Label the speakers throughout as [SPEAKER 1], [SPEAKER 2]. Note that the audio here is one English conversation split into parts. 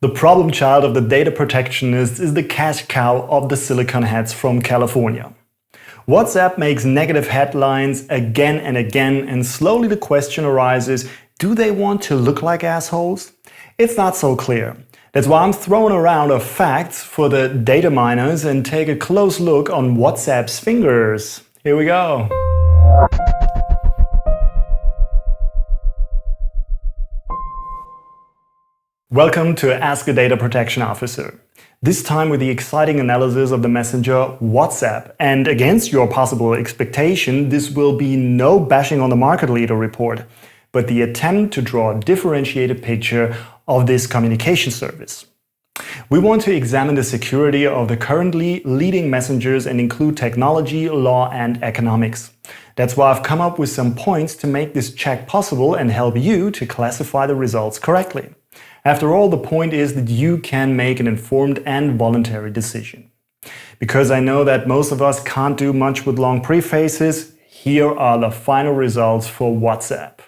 [SPEAKER 1] The problem child of the data protectionists is the cash cow of the silicon heads from California. WhatsApp makes negative headlines again and again, and slowly the question arises, do they want to look like assholes? It's not so clear. That's why I'm throwing around of facts for the data miners and take a close look on WhatsApp's fingers. Here we go. Welcome to Ask a Data Protection Officer. This time with the exciting analysis of the messenger WhatsApp. And against your possible expectation, this will be no bashing on the market leader report, but the attempt to draw a differentiated picture of this communication service. We want to examine the security of the currently leading messengers and include technology, law, and economics. That's why I've come up with some points to make this check possible and help you to classify the results correctly. After all, the point is that you can make an informed and voluntary decision. Because I know that most of us can't do much with long prefaces, here are the final results for WhatsApp.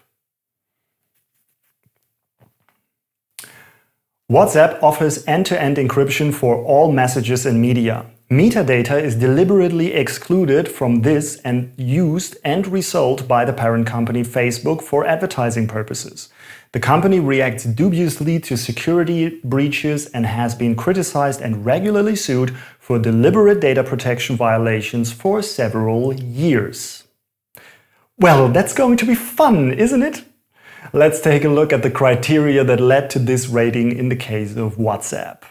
[SPEAKER 1] WhatsApp offers end-to-end encryption for all messages and media. Metadata is deliberately excluded from this and used and resold by the parent company Facebook for advertising purposes. The company reacts dubiously to security breaches and has been criticized and regularly sued for deliberate data protection violations for several years. Well, that's going to be fun, isn't it? Let's take a look at the criteria that led to this rating in the case of WhatsApp.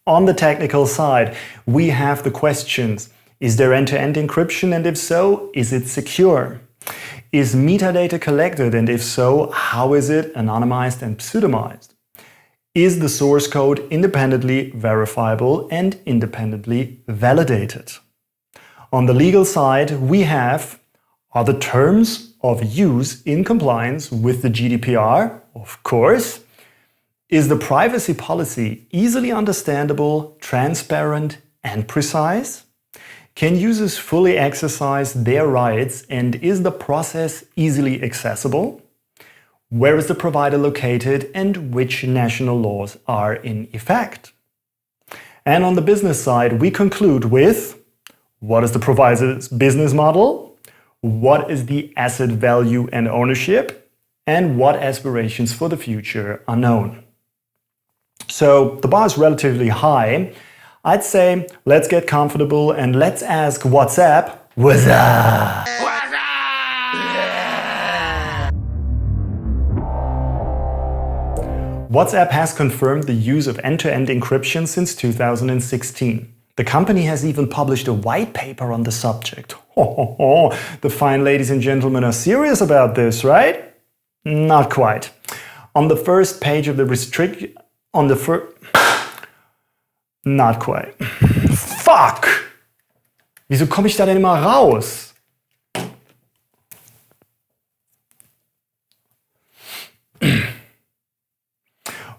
[SPEAKER 1] On the technical side, we have the questions. Is there end-to-end encryption, and if so, is it secure? Is metadata collected, and if so, how is it anonymized and pseudonymized? Is the source code independently verifiable and independently validated? On the legal side, we have, are the terms of use in compliance with the GDPR? Of course. Is the privacy policy easily understandable, transparent, and precise? Can users fully exercise their rights, and is the process easily accessible? Where is the provider located, and which national laws are in effect? And on the business side, we conclude with: what is the provider's business model? What is the asset value and ownership? And what aspirations for the future are known? So the bar is relatively high. I'd say let's get comfortable and let's ask WhatsApp, what's up? WhatsApp has confirmed the use of end-to-end encryption since 2016. The company has even published a white paper on the subject. The fine ladies and gentlemen are serious about this, right? Not quite. On the first page of the Not quite. Fuck! Wieso komme ich da denn immer raus?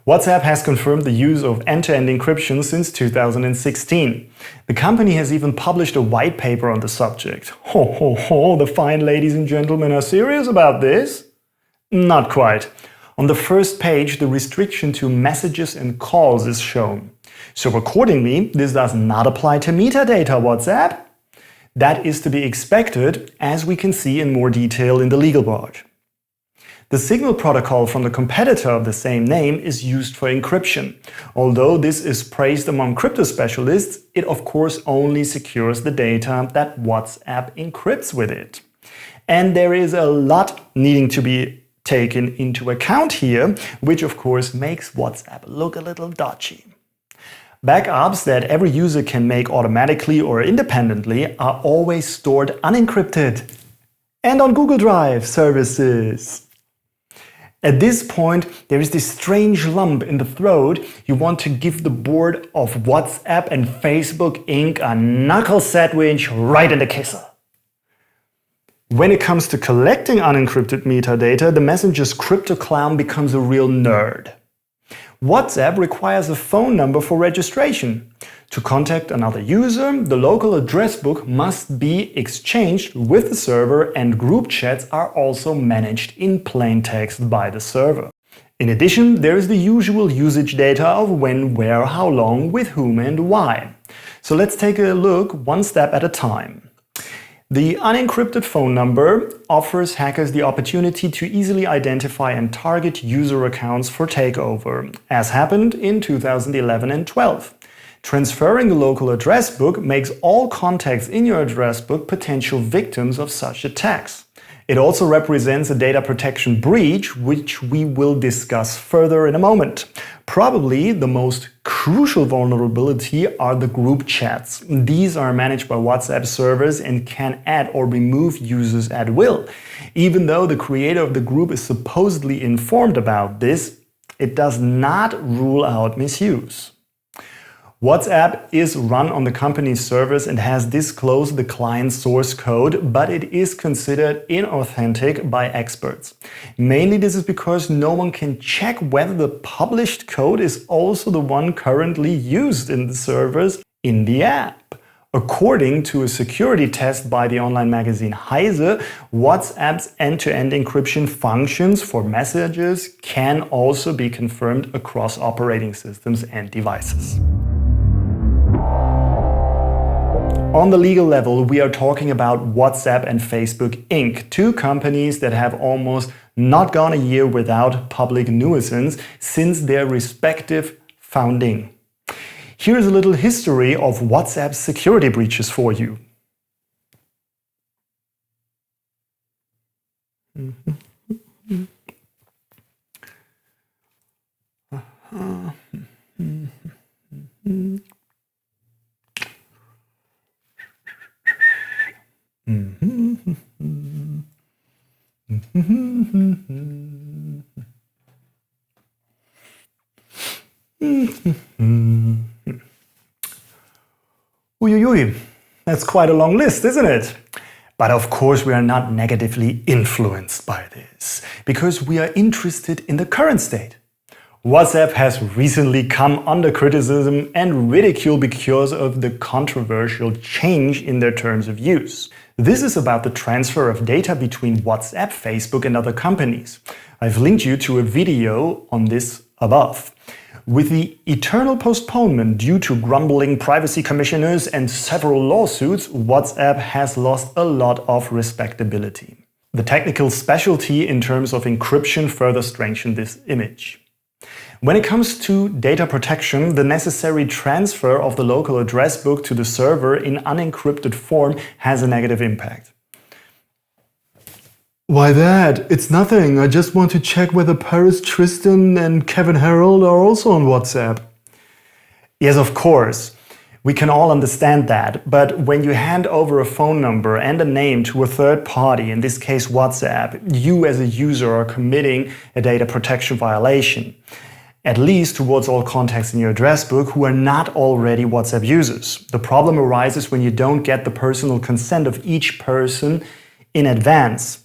[SPEAKER 1] WhatsApp has confirmed the use of end-to-end encryption since 2016. The company has even published a white paper on the subject. The fine ladies and gentlemen are serious about this? Not quite. On the first page, the restriction to messages and calls is shown. So accordingly, this does not apply to metadata, WhatsApp. That is to be expected, as we can see in more detail in the legal part. The Signal protocol from the competitor of the same name is used for encryption. Although this is praised among crypto specialists, it of course only secures the data that WhatsApp encrypts with it. And there is a lot needing to be taken into account here, which of course makes WhatsApp look a little dodgy. Backups that every user can make automatically or independently are always stored unencrypted and on Google Drive services. At this point, there is this strange lump in the throat. You want to give the board of WhatsApp and Facebook Inc. a knuckle sandwich right in the kisser. When it comes to collecting unencrypted metadata, the messenger's crypto clown becomes a real nerd. WhatsApp requires a phone number for registration. To contact another user, the local address book must be exchanged with the server, and group chats are also managed in plain text by the server. In addition, there is the usual usage data of when, where, how long, with whom and why. So let's take a look one step at a time. The unencrypted phone number offers hackers the opportunity to easily identify and target user accounts for takeover, as happened in 2011 and 12. Transferring the local address book makes all contacts in your address book potential victims of such attacks. It also represents a data protection breach, which we will discuss further in a moment. Probably the most crucial vulnerability are the group chats. These are managed by WhatsApp servers and can add or remove users at will. Even though the creator of the group is supposedly informed about this, it does not rule out misuse. WhatsApp is run on the company's servers and has disclosed the client's source code, but it is considered inauthentic by experts. Mainly this is because no one can check whether the published code is also the one currently used in the servers in the app. According to a security test by the online magazine Heise, WhatsApp's end-to-end encryption functions for messages can also be confirmed across operating systems and devices. On the legal level, we are talking about WhatsApp and Facebook Inc., two companies that have almost not gone a year without public nuisance since their respective founding. Here's a little history of WhatsApp's security breaches for you. Uiuiui, that's quite a long list, isn't it? But of course we are not negatively influenced by this, because we are interested in the current state. WhatsApp has recently come under criticism and ridicule because of the controversial change in their terms of use. This is about the transfer of data between WhatsApp, Facebook and other companies. I've linked you to a video on this above. With the eternal postponement due to grumbling privacy commissioners and several lawsuits, WhatsApp has lost a lot of respectability. The technical specialty in terms of encryption further strengthened this image. When it comes to data protection, the necessary transfer of the local address book to the server in unencrypted form has a negative impact. Why that? It's nothing. I just want to check whether Paris, Tristan and Kevin Harold are also on WhatsApp. Yes, of course. We can all understand that, but when you hand over a phone number and a name to a third party, in this case WhatsApp, you as a user are committing a data protection violation. At least towards all contacts in your address book who are not already WhatsApp users. The problem arises when you don't get the personal consent of each person in advance.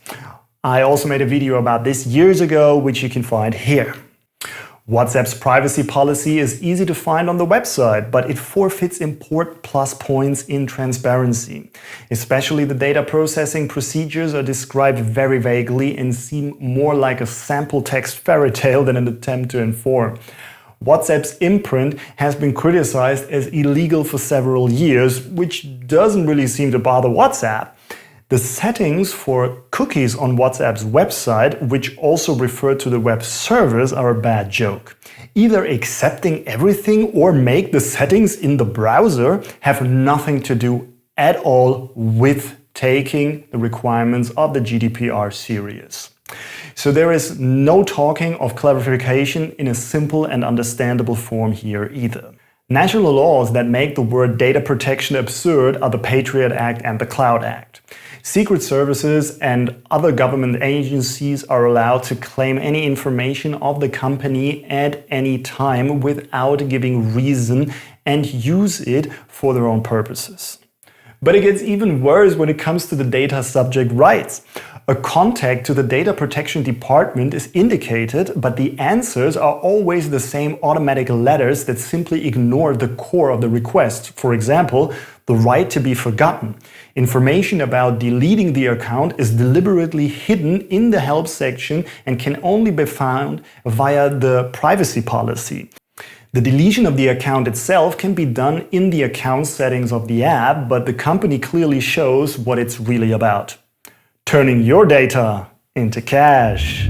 [SPEAKER 1] I also made a video about this years ago, which you can find here. WhatsApp's privacy policy is easy to find on the website, but it forfeits important plus points in transparency. Especially the data processing procedures are described very vaguely and seem more like a sample text fairy tale than an attempt to inform. WhatsApp's imprint has been criticized as illegal for several years, which doesn't really seem to bother WhatsApp. The settings for cookies on WhatsApp's website, which also refer to the web servers, are a bad joke. Either accepting everything or make the settings in the browser have nothing to do at all with taking the requirements of the GDPR serious. So there is no talking of clarification in a simple and understandable form here either. National laws that make the word data protection absurd are the Patriot Act and the Cloud Act. Secret services and other government agencies are allowed to claim any information of the company at any time without giving reason and use it for their own purposes. But it gets even worse when it comes to the data subject rights. A contact to the data protection department is indicated, but the answers are always the same automatic letters that simply ignore the core of the request. For example, the right to be forgotten. Information about deleting the account is deliberately hidden in the help section and can only be found via the privacy policy. The deletion of the account itself can be done in the account settings of the app, but the company clearly shows what it's really about. Turning your data into cash.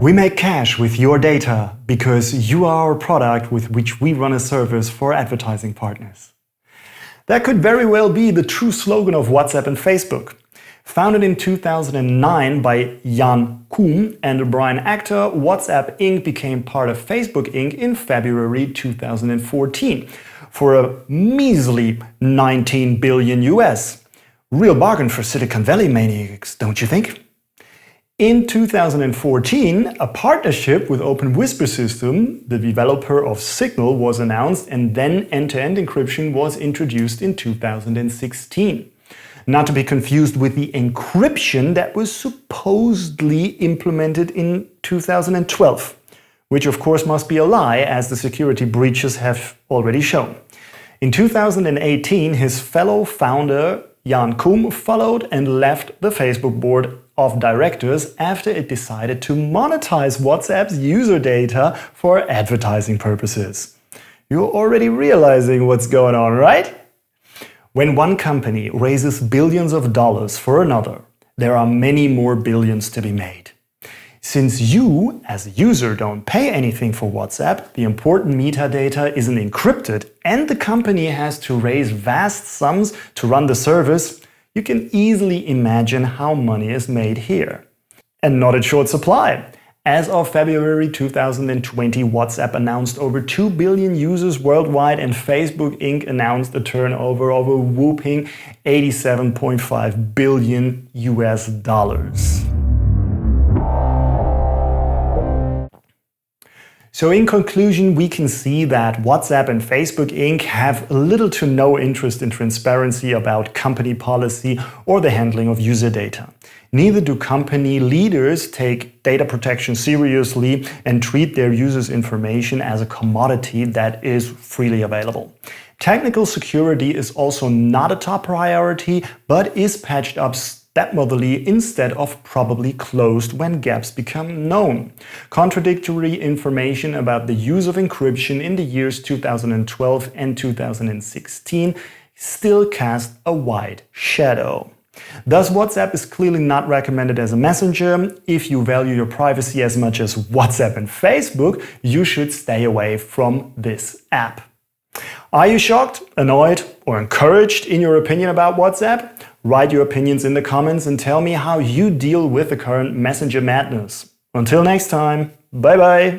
[SPEAKER 1] We make cash with your data because you are our product with which we run a service for advertising partners. That could very well be the true slogan of WhatsApp and Facebook. Founded in 2009 by Jan Koum and Brian Actor, WhatsApp Inc. became part of Facebook Inc. in February 2014 for a measly 19 billion US. Real bargain for Silicon Valley maniacs, don't you think? In 2014, a partnership with Open Whisper System, the developer of Signal, was announced, and then end-to-end encryption was introduced in 2016. Not to be confused with the encryption that was supposedly implemented in 2012, which of course must be a lie, as the security breaches have already shown. In 2018, his fellow founder Jan Koum followed and left the Facebook board of directors after it decided to monetize WhatsApp's user data for advertising purposes. You're already realizing what's going on, right? When one company raises billions of dollars for another, there are many more billions to be made. Since you, as a user, don't pay anything for WhatsApp, the important metadata isn't encrypted, and the company has to raise vast sums to run the service, you can easily imagine how money is made here. And not in short supply. As of February 2020, WhatsApp announced over 2 billion users worldwide, and Facebook Inc. announced a turnover of a whopping $87.5 billion US dollars. So in conclusion, we can see that WhatsApp and Facebook Inc. have little to no interest in transparency about company policy or the handling of user data. Neither do company leaders take data protection seriously and treat their users' information as a commodity that is freely available. Technical security is also not a top priority, but is patched up stepmotherly instead of probably closed when gaps become known. Contradictory information about the use of encryption in the years 2012 and 2016 still cast a wide shadow. Thus, WhatsApp is clearly not recommended as a messenger. If you value your privacy as much as WhatsApp and Facebook, you should stay away from this app. Are you shocked, annoyed, or encouraged in your opinion about WhatsApp? Write your opinions in the comments and tell me how you deal with the current messenger madness. Until next time, bye bye!